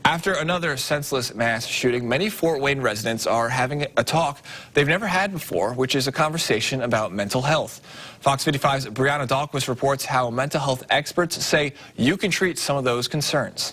After another senseless mass shooting, many Fort Wayne residents are having a talk they've never had before, which is a conversation about mental health. Fox 55's Brianna Dahlquist reports how mental health experts say you can treat some of those concerns.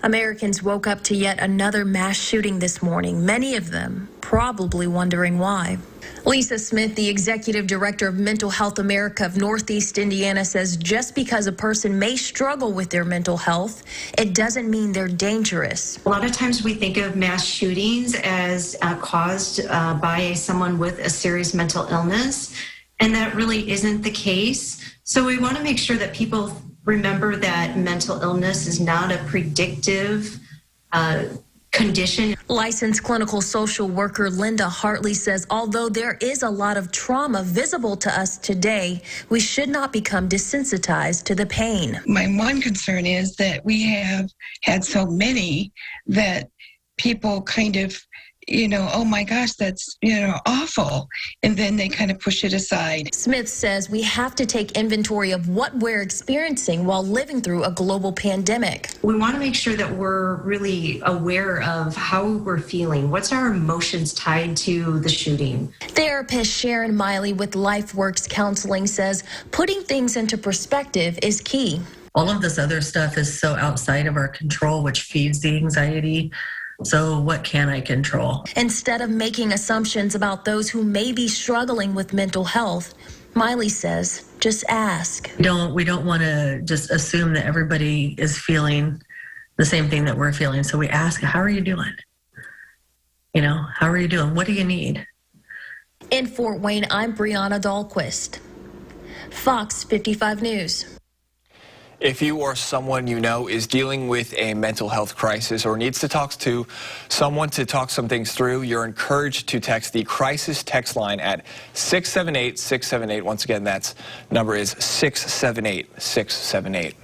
Americans woke up to yet another mass shooting this morning, many of them probably wondering why. Lisa Smith, the executive director of Mental Health America of Northeast Indiana, says just because a person may struggle with their mental health, it doesn't mean they're dangerous. A lot of times we think of mass shootings as caused by someone with a serious mental illness, and that really isn't the case. So we want to make sure that people remember that mental illness is not a predictive condition. Licensed clinical social worker Linda Hartley says although there is a lot of trauma visible to us today, we should not become desensitized to the pain. My one concern is that we have had so many that people kind of, oh my gosh, that's, awful. And then they kind of push it aside. Smith says we have to take inventory of what we're experiencing while living through a global pandemic. We want to make sure that we're really aware of how we're feeling. What's our emotions tied to the shooting? Therapist Sharon Miley with LifeWorks Counseling says putting things into perspective is key. All of this other stuff is so outside of our control, which feeds the anxiety. So what can I control? Instead of making assumptions about those who may be struggling with mental health, Miley says, just ask. We don't want to just assume that everybody is feeling the same thing that we're feeling. So we ask, how are you doing? How are you doing? What do you need? In Fort Wayne, I'm Brianna Dahlquist, Fox 55 News. If you or someone you know is dealing with a mental health crisis or needs to talk to someone to talk some things through, you're encouraged to text the crisis text line at 678-678. Once again, that number is 678-678.